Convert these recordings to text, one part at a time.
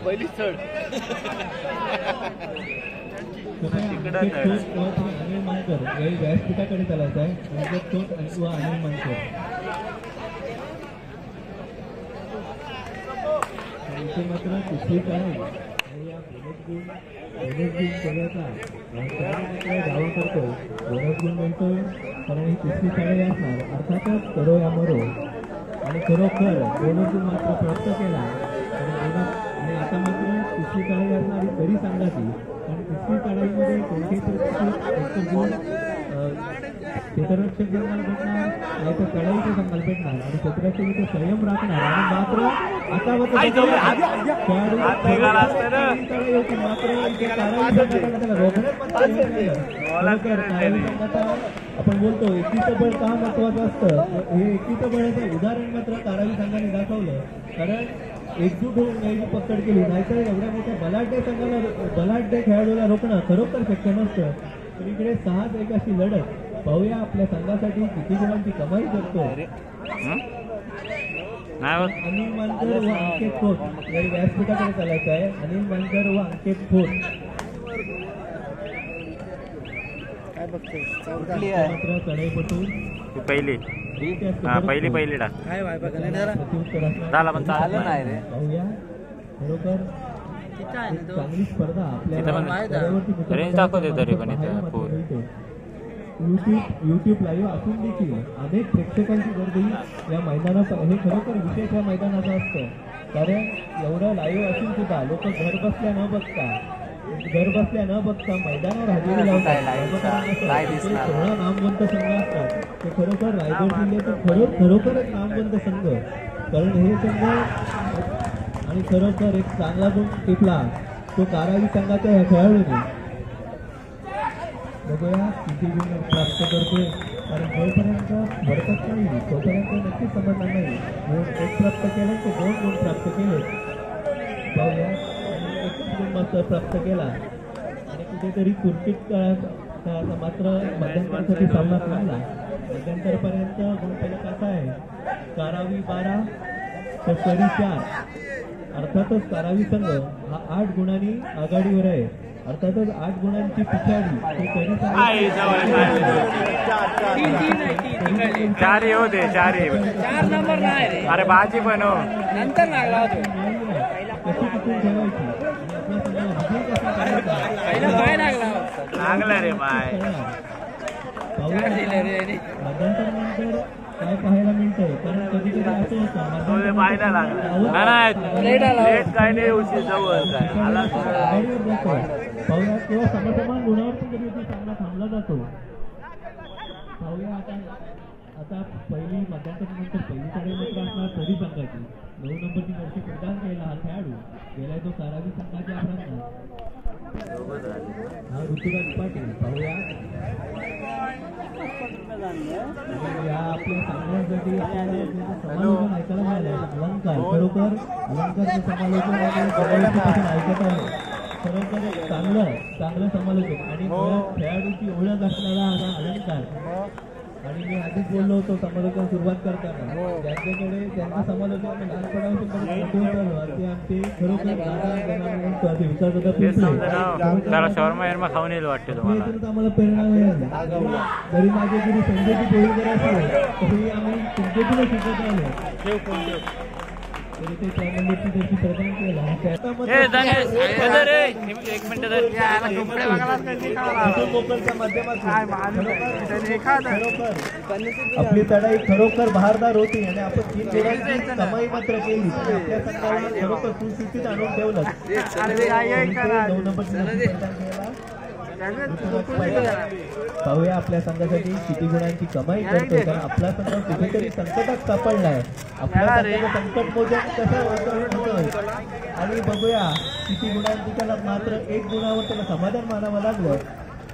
पहिली चढ अनिल मानकर व्यासपीठाकडे चालायचा आहे म्हणजे तो अनिल मानकर इथे मात्र कुठली काय दावा करतो बोनस गुण म्हणतो कारण ही तिसरी शाळा असणार अर्थातच करो या मरो आणि खरोखर बोनस गुण मात्र प्राप्त केला आणि आता मात्र तिसरी शाळा असणारी तरी सांगायची कारण तिसरी शाळेमध्ये कोणत्याही परिस्थितीत गुण क्षेत्ररक्षक जंगाल भेटणार नाही तर कडाईचं जंगाल भेटणार आणि क्षेत्ररक्षक संयम राखणार आणि मात्र आता आपण बोलतो एकीचं बळ का महत्वाचं असतं हे एकीचं बळाचं उदाहरण मात्र तारावी संघाने दाखवलं कारण एकजूट होऊन याची पकड केली नाहीतर एवढ्या मोठ्या बलाढ्य खेळाडूला रोखणं खरोखर शक्य नसतं तर इकडे 6-1 अशी लढत पाहूया आपल्या संघासाठी किती गुणांची कमाई करतो अनिल मानकर व अंकित खोत या व्यासपीठाकडे चालायचं आहे अनिल मानकर व अंकित खोत मात्र चढाईपटू पहिली टाक पाहूया खरोखर चांगली स्पर्धा आपल्याला युट्यूब लाईव्ह असून देखील अनेक प्रेक्षकांची गर्दी या मैदानात हे खरोखर विशेष या मैदानाचं असतं कारण एवढं लाईव्ह असून सुद्धा लोक घर बसल्या न बघता मैदानावर हजेरी लावतात नामवंत संघ असतात ते खरोखर रायगड जिल्ह्यातील खरोखरच नामवंत संघ कारण हे संघ आणि खरोखर एक चांगला गुण टिपला तो कारावी संघाच्या ह्या खेळाडूने बघूया किती गुण प्राप्त करतोय कारण जोपर्यंत भरकत नाही तोपर्यंत नक्कीच समजणार नाही गुण 1 प्राप्त केला तो 2 गुण प्राप्त केले पाहूया एकच गुण मात्र प्राप्त केला आणि कुठेतरी कुर्तीत मात्र मध्यंतरासाठी सामना थांबला मध्यंतरपर्यंत गुण फलक असा आहे कारावी 12 तर सरी 4 अर्थातच कारावी संघ हा 8 गुणांनी आघाडीवर आहे अर्थातच 8 गुणांची पिछाडी हे तरी 4 येऊ दे 4 नंबर नाही अरे बाजी पण नंतर लागला कशी टिकून ठेवायची लागला रे बाय मध्यंतरानंतर काय पाहायला मिळतंय कारण कधी कधी असं होतं पाहूया किंवा समसमान गुणावरती कधी सामना थांबला जातो पाहूया आता पहिली मध्यंतरानंतर पहिली साडे मात्र असणार तरी संघाची 9 नंबरची वर्षी प्रदान केला हा खेळाडू गेलाय तो कारावी संघाच्या अपराधात हा ऋतुराज पाटील पाहूया या आपल्या सामन्यांसाठी समालोचन ऐकायला मिळालं अलंकार खरोखर अलंकारचं समालोचन ऐकत आहे खरोखर चांगलं समालोचन आणि खेळाडूची ओळख असणारा हा अलंकार आणि मी आधीच बोललो होतो समालोचन सुरुवात करताना ज्यांच्याकडे त्यांना समालोचन लहानपणापासून आमचे खरोखर खाऊन येईल वाटते तुम्हाला आम्हाला प्रेरणा मिळाली जरी माझे गुरु संजयजी पोळीकर असले तरी आम्ही तुमच्यातूनच शिकत आलो तरी ते त्यामध्ये त्याची प्रदान केला आपली चढाई खरोखर बहारदार होती आणि आपण 3 गुणांची कमाई मात्र केली आपल्या संघाला खरोखर सुस्थितीत आणून ठेवलं 9 नंबरची प्रदान केला पाहूया आपल्या संघासाठी किती गुणांची कमाई करतोय कारण आपला संघ कुठेतरी संकटात सापडलाय आपल्या संघाचं संकट मोजन कसं होतं आणि बघूया किती गुणांची त्याला मात्र 1 गुणावर त्याला समाधान मानावं लागलं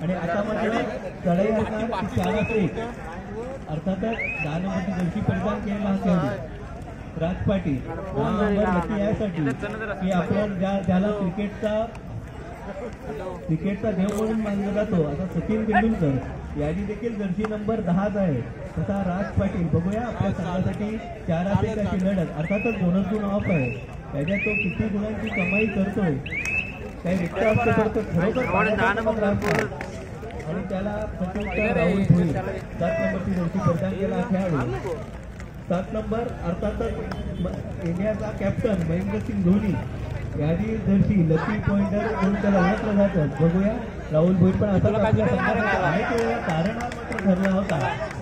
आणि आता मात्र चढाई असणार 4-1 अर्थातच 10 नंबरची जर्सी प्रदान केला हा खेळाडू राज पाटील 10 नंबर नक्की यासाठी की आपण ज्याला क्रिकेटचा देव म्हणून मानला जातो आता सचिन तेंडुलकर यादी देखील जर्सी नंबर 10 आहे. तसा राज पाटील बघूया आपल्या संघासाठी 4 आसेकाची लढत, अर्थातच बोनस गुण ऑफ आहे. त्याच्यात तो किती गुणांची कमाई करतोय, काही रिक्त असतो करतो खरोखर आणि त्याला प्रत्युत्तर राहुल भोई 7 नंबरची जर्सी परिधान केला खेळाडू. 7 नंबर अर्थातच इंडियाचा कॅप्टन महेंद्रसिंग धोनी यादी जर्सी लकी पॉइंटर म्हणून त्याला ओळखलं जातं. बघूया राहुल भोई पण आता आपल्या संघात अनेक वेळा तारणहार मात्र ठरला होता.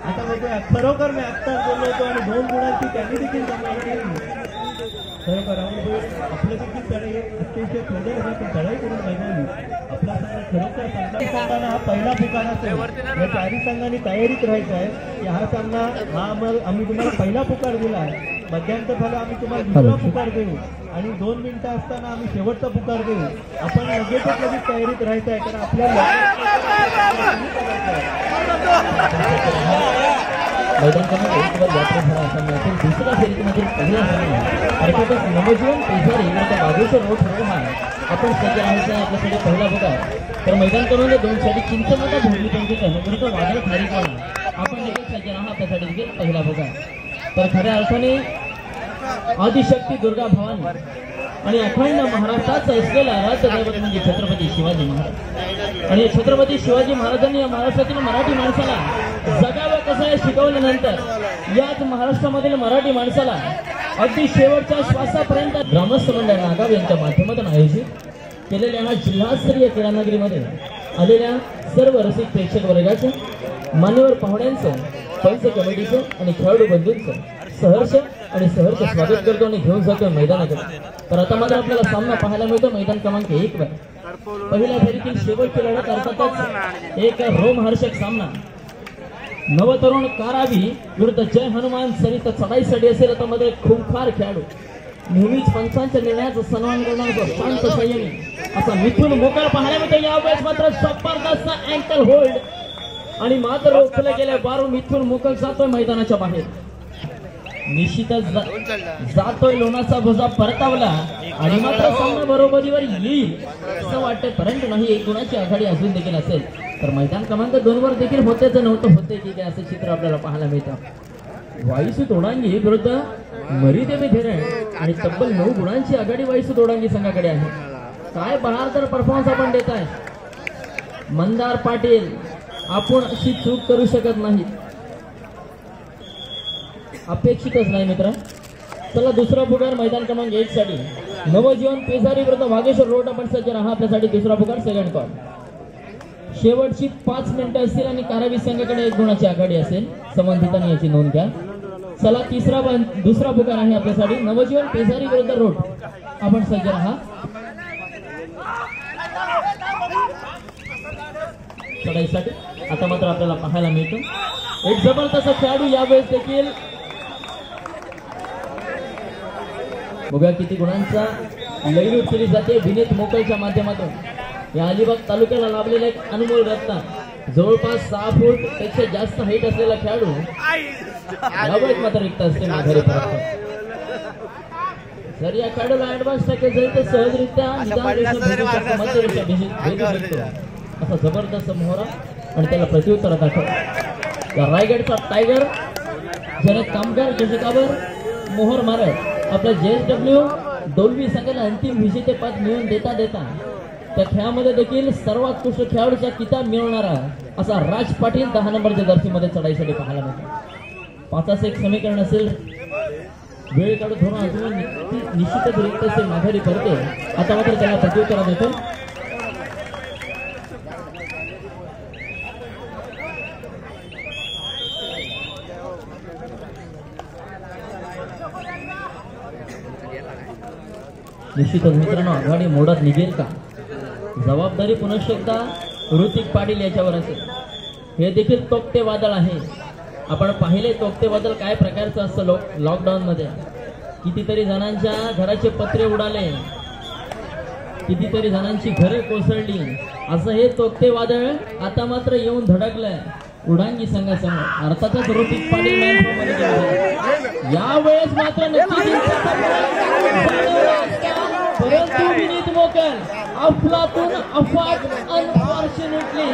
आता बघूया खरोखर मी आत्ताच बोललो होतो आणि 2 गुणांची त्यांनी देखील कमाई केली. खरोखर राहुल भोई आपलं देखील चढाई अतिशय सुंदर चढाई करून बघावी. आपला संघ खरोखर संघाला हा पहिला पुकार असेल. या 4 संघांनी तयारीत राहायचं आहे की हा सामना आम्ही तुम्हाला पहिला पुकार दिला आहे, मध्यांतर झालं आम्ही तुम्हाला दुसरा पुकार देऊ आणि 2 मिनिटं असताना आम्ही शेवटचा पुकार देऊ. आपण लगेच तयारीत राहायचं आहे कारण आपल्याला मैदान दुसऱ्या फेरीमध्ये पहिला सामना अर्थातच नवजीवन पेझारी बागेश्वर रोड हा आपण सज्ज राहायचं आहे आपल्यासाठी पहिला पुकार. तर मैदान क्रमांक 2 साठी चिंचमाता भोगली त्यांचे वादळ खारीकवाडा आपण देखील सज्ज राहा आपल्यासाठी देखील पहिला पुकार. तर खऱ्या अर्थाने आदिशक्ती दुर्गा भवानी आणि अखंड महाराष्ट्राचा असलेला राज्यदैवत म्हणजे छत्रपती शिवाजी महाराज. आणि छत्रपती शिवाजी महाराजांनी या महाराष्ट्रातील मराठी माणसाला जगावं कसं हे शिकवल्यानंतर याच महाराष्ट्रामधील मराठी माणसाला अगदी शेवटच्या श्वासापर्यंत ग्रामस्थ मंडळ नागाव यांच्या माध्यमातून आयोजित केलेल्या हा जिल्हास्तरीय क्रीडानगरीमध्ये आलेल्या सर्व रसिक प्रेक्षक वर्गाचं, मान्यवर पाहुण्यांचं, पंच कमिटीचं आणि खेळाडू बंधूंचं सहर्ष स्वागत करतो आणि घेऊन जातो मैदानाकडे. तर आता मात्र आपल्याला सामना पाहायला मिळतो मैदान क्रमांक 1 वर. पहिल्या फेरीतील शेवटची लढत अर्थातच एक रोमहर्षक सामना नवतरुण कारावी विरुद्ध जय हनुमान सरित चढाईसाठी असेल. आता मध्ये खूंखार खेळाडू नेहमीच पंचांच्या निर्णयाचा सन्मान करणारा शांत संयमी असा मिथून मोकळ पाहायला मिळतो. यावेळेस मात्र जबरदस्त अँकल होल्ड आणि मात्र रोखले गेले बारू मिथून मोकळ जातोय मैदानाच्या बाहेर. निश्चितच जातोय लोणाचा भुजा परतावला आणि मात्र सामना बरोबरीवर येईल असं वाटतंय, परंतु नाही. 1 गुणाची आघाडी अजून देखील असेल तर मैदान क्रमांक 2 वर देखील होतेच नव्हतं होते की काय असं चित्र आपल्याला पाहायला मिळतं. वाईसू तोडांगी विरुद्ध मरीदेवी धरण आणि तब्बल 9 गुणांची आघाडी वाईसू तोडांगी संघाकडे आहे. काय बहारदार परफॉर्मन्स आपण देत आहे. मंदार पाटील आपण अशी चूक करू शकत नाही, अपेक्षितच नाही मित्र. चला दुसरा पुकार मैदान क्रमांक 1 साठी नवजीवन पेझारी विरुद्ध वागेश्वर रोड आपण सज्ज राहा आपल्यासाठी दुसरा पुकार सेकंड कॉल. शेवटची 5 मिनिटं असतील आणि कारावी संघाकडे 1 गुणाची आघाडी असेल. संबंधितांनी याची नोंद घ्या. चला दुसरा पुकार आहे आपल्यासाठी नवजीवन पेझारी विरुद्ध रोड आपण सज्ज राहा चढाईसाठी. आता मात्र आपल्याला पाहायला मिळतो एक जबरदस्त खेळाडू यावेळेस देखील. बघूया किती गुणांचा लढत केली जाते विनीत मोकळच्या माध्यमातून. या अलिबाग तालुक्याला लाभलेला एक अनमोल रत्न, जवळपास 6 फूट पेक्षा जास्त हाईट असलेला खेळाडू यावेळेस मात्र रिक्त असते माघारी परत. जर या खेळाडूला ऍडव्हान्स पॅकेज जाईल तर सहजरित्या असा जबरदस्त मोहरा आणि त्याला प्रत्युत्तर दाखव. रायगडचा टायगर ज्याने कामगार चषकावर मोहर मारत आपल्या JSW डोलवी संघाला अंतिम विजेतेपद मिळवून देता त्या खेळामध्ये देखील सर्वोत्कृष्ट खेळाडूचा किताब मिळवणारा असा राज पाटील 10 नंबरच्या जर्सीमध्ये चढाईसाठी पाहायला मिळतो. 5च एक समीकरण असेल, वेळ काढून धरून अजून निश्चितच रिक्त असेल माघारी करते. आता मात्र त्याला प्रत्युत्तर देतो. निश्चितच मित्रांनो आघाडी मोडत निघेल का, जबाबदारी पुनश्च एकदा ऋतिक पाटील याच्यावर असेल. हे देखील तोक्ते वादळ आहे. आपण पाहिले तोक्ते वादळ काय प्रकारचं असतं. लॉकडाऊन मध्ये कितीतरी जणांच्या घराचे पत्रे उडाले, कितीतरी जणांची घरे कोसळली. असं हे तोक्ते वादळ आता मात्र येऊन धडकलंय उडांगी संघासमोर. अर्थातच ऋतिक पाटील यावेळेस मात्र नक्की परंतु विनीत मोकल अफलातून अफाट अनफॉर्च्युनेटली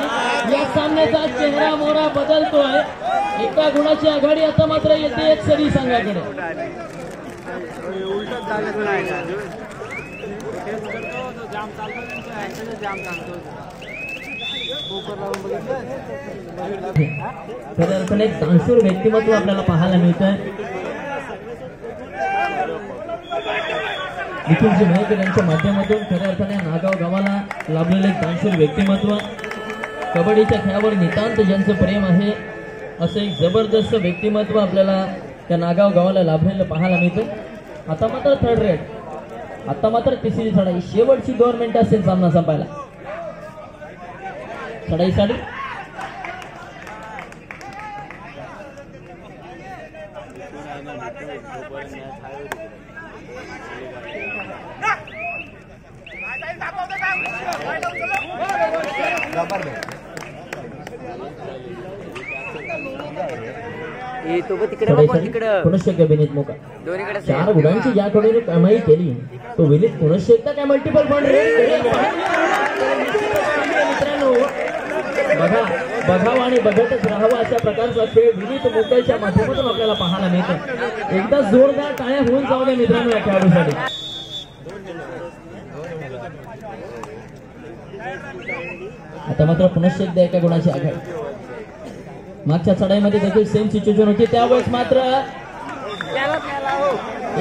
या सामन्याचा चेहरा मोहरा बदलतोय. एका गुणाची आघाडी आता मात्र येते एक सरी संघाकडे. खऱ्या अर्थाने एक दानशूर व्यक्तिमत्व आपल्याला पाहायला मिळतंय. निखिलजी मयेकर यांच्या माध्यमातून खऱ्या अर्थाने नागाव गावाला लाभलेले एक दानशूर व्यक्तिमत्व, कबड्डीच्या खेळावर नितांत ज्यांचं प्रेम आहे असं एक जबरदस्त व्यक्तिमत्व आपल्याला त्या नागाव गावाला लाभलेलं पाहायला मिळतं. आता मात्र थर्ड रेड, आता मात्र तिसरी चढाई, शेवटची 2 मिनिटं असेल सामना संपायला. चढाईसाठी पुनश्य विनीत मोका 4 गुणांची ज्या कडे कमाई केली तो विनीत पुनश्य एकदा काय मल्टिपल पॉईंट मित्रांनो. बघावं आणि बघतच राहावं अशा प्रकारचा खेळ विनीत मोकलच्या माध्यमातून आपल्याला पाहायला मिळतो. एकदा जोरदार टाळ्या होऊन जाऊ द्या मित्रांनो या खेळाडूसाठी. आता मात्र पुनश्च एकदा एका गुणाची आघाडी. मागच्या चढाईमध्ये देखील सेम सिच्युएशन होती, त्यावेळेस मात्र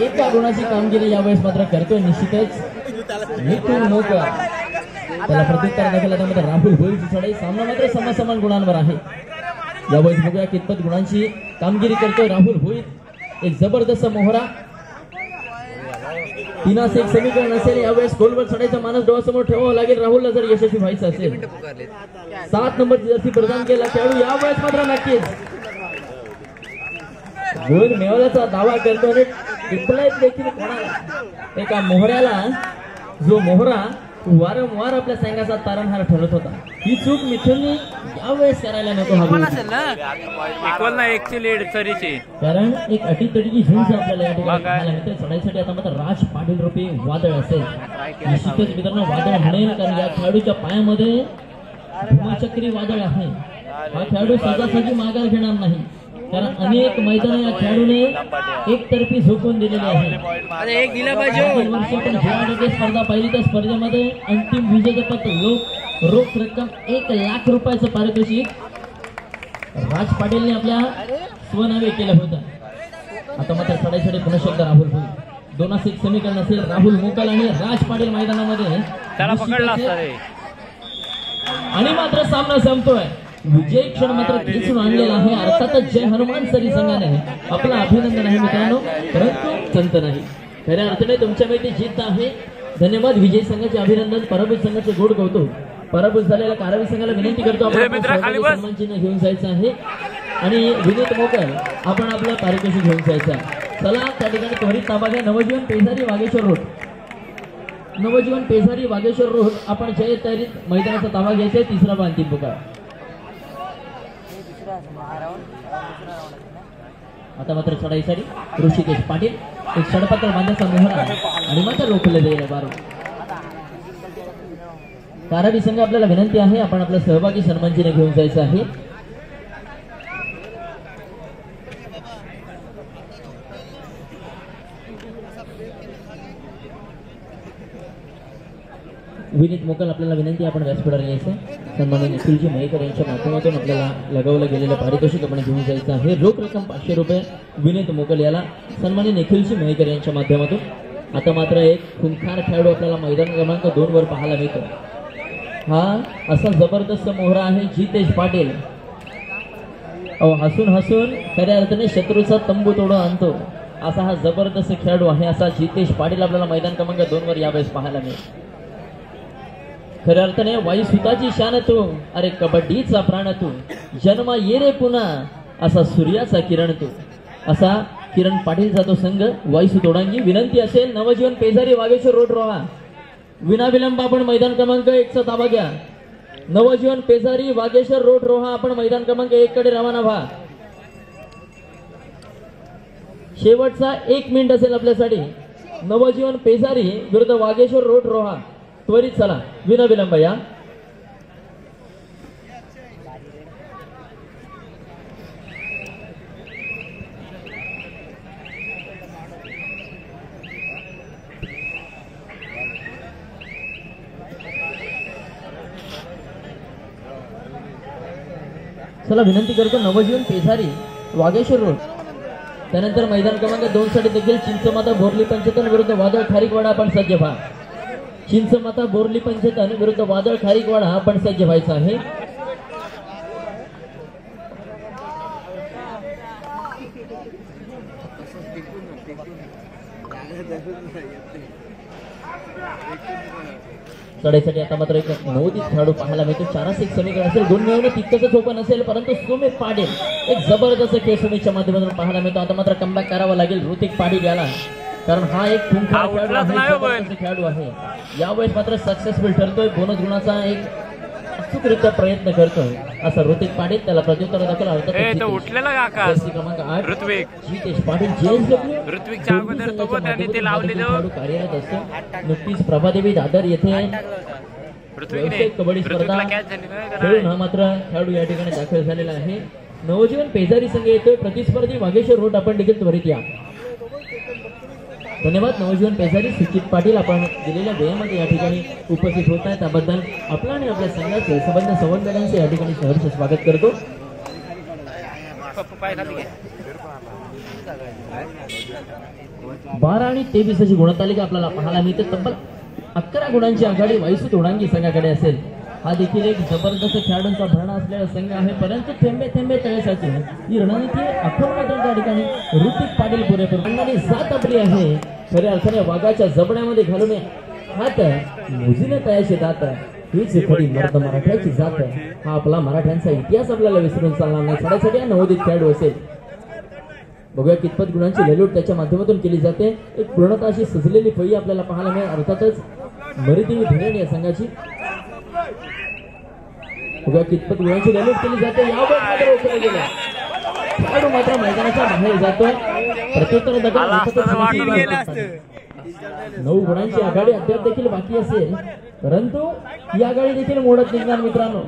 एका गुणाची कामगिरी यावेळेस मात्र करतोय निश्चितच निखिल मोकल. त्याला प्रत्युत्तर देखील त्यामध्ये राहुल भोईरची चढाई. सामना मात्र समान गुणांवर आहे. यावेळेस बघूया कितपत गुणांची कामगिरी करतोय राहुल भोईर. एक जबरदस्त मोहरा, 3-1 समीकरण असेल. यावेळेस गोलवर चढायचा मानस डोळ्यासमोर ठेवावा लागेल राहुलला जर यशस्वी व्हायचं असेल. 7 नंबरची जर्सी प्रदान केला खेळाडू यावेळेस मात्र नक्कीच गोल मिळवण्याचा दावा करतो. आणि टिपलाईत देखील कोणाला एका मोहऱ्याला, जो मोहरा वारंवार आपल्या सैन्याचा तारणहार ठरत होता, ही चूक मिथुनने यावेळेस करायला नको हवी. इक्वल ना 1ची लीड सरीची, कारण एक अटीतटीची झुंज आपल्याला या ठिकाणी पाहायला मिळते. चढाईसाठी आता मात्र राज पाटील रूपी वादळ असेल. निश्चितच मित्रांनो वादळ म्हणेल, कारण या खेळाडूच्या पायामध्ये धुमाचक्री वादळ आहे. हा खेळाडू सहजासहजी माघार घेणार नाही, कारण अनेक मैदान या खेळाडूने एकतर्फी झोपून दिलेले आहे. एक दिला पाहिजे. स्पर्धा पाहिली तर स्पर्धेमध्ये अंतिम विजेतेपद रोख रक्कम 1 लाख रुपयाचं पारितोषिक राज पाटीलने आपल्या स्वनावे केलं होतं. आता मात्र चढाईसाठी पुन्हा एकदा राहुल भोईर. 2-1 समीकरण असेल. राहुल मोकल आणि राज पाटील मैदानामध्ये आणि मात्र सामना संपतोय. विजय क्षण मात्र खेचून आणलेला आहे. अर्थातच जय हनुमान सरी संघाने आपलं अभिनंदन आहे मित्रांनो, परंतु संत नाही. खऱ्या अर्थाने तुमच्या माहिती जीत आहे. धन्यवाद विजय संघाचे अभिनंदन. पराभूत संघाचे गोड कौतुक. पराभूत झालेल्या कारवी संघाला विनंती करतो आपण सन्मान चिन्ह घेऊन जायचं आहे आणि विनीत मोकल आपण आपलं पारितोषिक घेऊन जायचं. चला त्या ठिकाणी त्वरित ताबा घ्या. नवजीवन पेजारी वागेश्वर रोड, नवजीवन पेजारी वागेश्वर रोड आपण जय तयारीत मैदानाचा ताबा घ्यायचा आहे. 3रा व अंतिम पुकार. आता मात्र चढाईसाठी ऋषिकेश पाटील. एक षडपत्र बांधण्याचा मोहरा आणि मात्र रोखले जाईल. बारो कारावी संघ आपल्याला विनंती आहे, आपण आपला सहभागी सन्मानचिन्ह घेऊन जायचं आहे. विनीत मोकल आपल्याला विनंती, आपण व्यासपीठावर यायचं. सन्माननीय निखिलजी मयेकर यांच्या माध्यमातून आपल्याला लगावलं गेलेलं पारितोषिक आपण घेऊन जायचं आहे. रोख रक्कम 500 रुपये विनीत मोकल याला सन्माननीय निखिलजी मयेकर यांच्या माध्यमातून. आता मात्र एक खुंखार खेळाडू आपल्याला मैदान क्रमांक 2 वर पाहायला मिळतो. हा असा जबरदस्त मोहरा आहे जितेश पाटील. हसून हसून खऱ्या अर्थाने शत्रूचा तंबू तोडून आणतो असा हा जबरदस्त खेळाडू आहे. असा जितेश पाटील आपल्याला मैदान क्रमांक 2 वर यावेळेस पाहायला मिळतो. खऱ्या अर्थाने वायू सुताची शान तू, अरे कबड्डीचा प्राण तू, जन्म ये रे पुन्हा असा सूर्याचा किरण तू. असा किरण पाटील जातो संघ वायू तोडांगी. विनंती असेल नवजीवन पेजारी वागेश्वर रोड रोहा. विनाविलंब आपण मैदान क्रमांक 1 चा ताबा घ्या. नवजीवन पेजारी वागेश्वर रोड रोहा आपण मैदान क्रमांक 1 कडे रवाना व्हा. शेवटचा 1 मिनिट असेल आपल्यासाठी. नवजीवन पेजारी विरुद्ध वागेश्वर रोड रोहा. त्वरित चला, विना विलंब या. चला विनंती करतो, नवजीवन पेजारी वागेश्वर रोड. त्यानंतर मैदान क्रमांक 2 साठी देखील चिंचमाता बोरली पंचतन विरुद्ध वादळ खारीकवाडा आपण सज्ज व्हा. चिंचमाता बोरली पंचतन विरुद्ध वादळ खारीकवाडा आपण सज्ज व्हायचं आहे. चढाईसाठी आता मात्र एक नवोदित खेळाडू पाहायला मिळतो. 4-1 समीकरण असेल, गुण मिळवणं तितकंच ओपन असेल, परंतु सुमित पाटील एक जबरदस्त खेळ सुमितच्या माध्यमातून पाहायला मिळतो. आता मात्र कमबॅक करावा लागेल ऋतिक पाटील याला, कारण हा एक खेळाडू आहे. यावेळेस मात्र सक्सेसफुल ठरतोय, बोनस गुणाचा एक अचूकरित्या प्रयत्न करतोय असा ऋतिक पाटील. त्याला प्रत्युत्तर दाखल क्रमांक 8 जितेश पाटील ऋत्विकच्या अगोदर तो त्यांनी ते लावलेलं कार्यरत असतो. नुकतीच प्रभादेवी दादर येथे कबड्डी स्पर्धा खेळून हा मात्र खेळाडू या ठिकाणी दाखल झालेला आहे. नवजीवन पेजारी संघ येतोय, प्रतिस्पर्धी वागेश्वर रोड आपण देखील त्वरित या. धन्यवाद नवजीवन पेजारी. सुचित पाटील आपण दिलेल्या वेळेमध्ये या ठिकाणी उपस्थित होत आहे, त्याबद्दल आपला आणि आपल्या संघाचे संबंध संवर्धनांचे या ठिकाणी सहर्ष स्वागत करतो. 12 आणि 23 अशी गुणतालिका आपल्याला पाहायला मिळते. तब्बल 11 गुणांची आघाडी वायसू तोडांगी संघाकडे असेल. हा देखील एक जबरदस्त खेळाडूंचा भरणा असलेला संघ आहे, परंतु थेंबे थेंबे तळेसाचे ही रणनीती आखून मात्र त्या ठिकाणी ऋतिक पाटील पुरेपूर रंगाने साथ आपली आहे. खऱ्या अर्थाने वाघाच्या जबड्यामध्ये घालून हात मोजीने तयाशी जात हीच खरी मर्द मराठ्याची जात. हा आपला मराठ्यांचा इतिहास आपल्याला विसरून चालणार नाही. साडेसाठी हा नवोदित खेळाडू असेल. बघूया कितपत गुणांची ललूट त्याच्या माध्यमातून केली जाते. एक पूर्णतः अशी सजलेली फळी आपल्याला पाहायला मिळेल. अर्थातच मरितीवी धरण या संघाची. बघूया कितपत गुणांची ललूट केली जाते. यावर मात्र उचलला गेला खेळाडू मात्र मैदानाच्या बाहेर जातोय. प्रत्युत्तर दखल 9 गुणांची आघाडी अद्याप देखील बाकी असेल, परंतु ही आघाडी देखील मोडत निघणार मित्रांनो.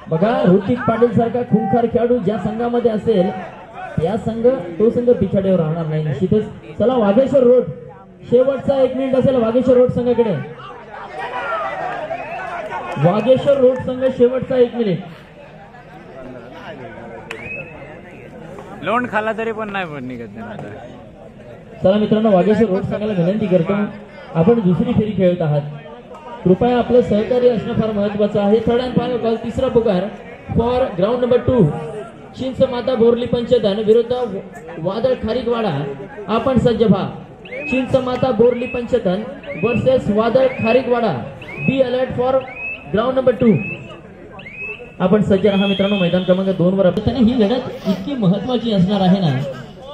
बघा ऋतिक पाटील सारखा खूंखार खेळाडू ज्या संघामध्ये असेल या तो संघ पिछाडीवर राहणार नाही निश्चितच. चला वागेश्वर रोड शेवटचा 1 मिनिट असेल वागेश्वर रोड संघाकडे. वागेश्वर रोड संघ शेवटचा 1 मिनिट. लोण खाला तरी पण नाही पण निघत. चला मित्रांनो वागेश्वर रोड संघाला विनंती करतो, आपण दुसरी फेरी खेळत आहात, कृपया आपलं सहकार्य असणं फार महत्वाचं आहे. थर्ड अँड फायनल कॉल, तिसरा पुकार for ground number 2 चिंचमाता Borli Panchatan विरुद्ध वादळ खारीकवाडा आपण सज्ज व्हा. चिंचमाता Borli Panchatan versus Vadal Kharikwada. Be alert for ground number 2. आपण सज्ज राहा मित्रांनो. मैदान क्रमांक 2 वर ही लढत इतकी महत्वाची असणार आहे ना,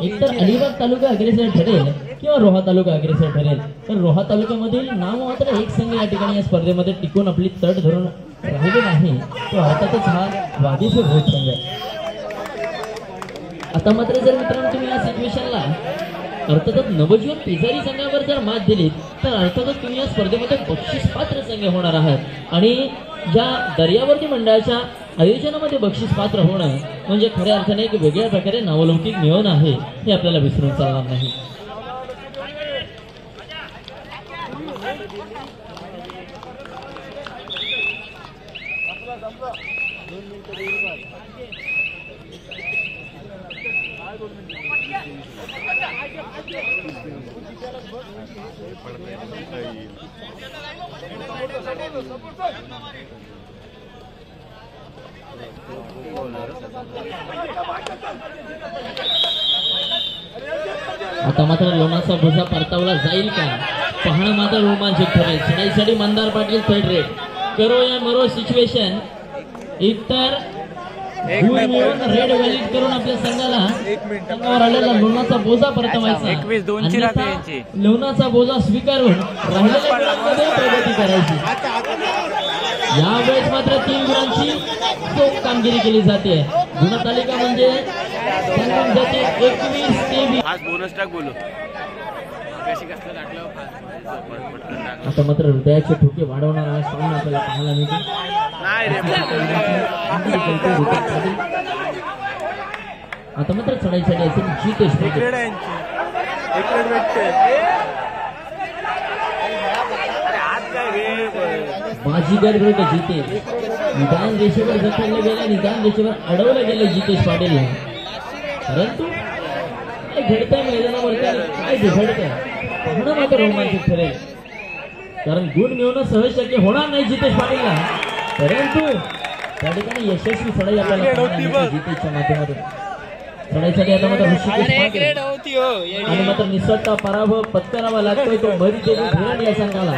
एकतर अलिबाग तालुका अग्रेसर ठरेल किंवा रोहा तालुका अग्रेसर ठरेल. तर रोहा तालुक्यामधील नाव मात्र एक संघ या ठिकाणी या स्पर्धेमध्ये टिकून आपली तट धरून राहिलेला आहे, तो अर्थातच हा वागेश्वर रोड संघ आहे. आता मात्र जर मित्रांनो तुम्ही या सिच्युएशनला अर्थातच नवजीवन पेजारी संघावर जर मात दिली तर अर्थातच तुम्ही या स्पर्धेमध्ये बक्षीस पात्र संघ होणार आहात. आणि ज्या दर्यावर्ती मंडळाच्या आयोजनामध्ये बक्षीस पात्र होणं म्हणजे खऱ्या अर्थाने एक वेगळ्या प्रकारे नावलौकिक मिळवणं आहे, हे आपल्याला विसरून चालणार नाही. आता मात्र लोणाचा भुजा परतावला जाईल का पाहणं मात्र रोमांचक ठरेल. चढाईसाठी मंदार पाटील थर्ड रेड करो या मरो सिच्युएशन. एकतर रेड व्हॅलिड करून आपल्या संघावर आलेला लोणाचा बोजा परतवायचा, लोणाचा बोजा स्वीकारून राहिलेल्या गुणांमध्ये प्रगती करायची. यावेळेस मात्र 3 गुणांची चोख कामगिरी केली जाते. गुणतालिका म्हणजे 21 ते 20. आज बोनस टाक बोलू आता मात्र हृदयाचे ठोके वाढवणारा हा सामना आपल्याला पाहायला मिळतो. आता मात्र चढाईसाठी असेल जितेश पाटील. बाजीगर विरुद्ध जितेश. निदान रेषेवर जखडलं गेलं, निदान रेषेवर अडवलं गेलं जितेश पाटील. परंतु काय घडतंय मैदानावरती, काय बिघडतंय पाहणं मात्र रोमांचिक ठरेल. कारण गुण मिळवणं सहज शक्य होणार नाही जितेश पाटीलला, परंतु त्या ठिकाणी यशस्वी चढाई आपल्याला जितेशच्या माध्यमातून. चढाईसाठी आता मात्र ऋषिकेश पाटील आणि मात्र निसटता पराभव पत्करावा लागतोय तो मरी देवी भिरण या संघाला.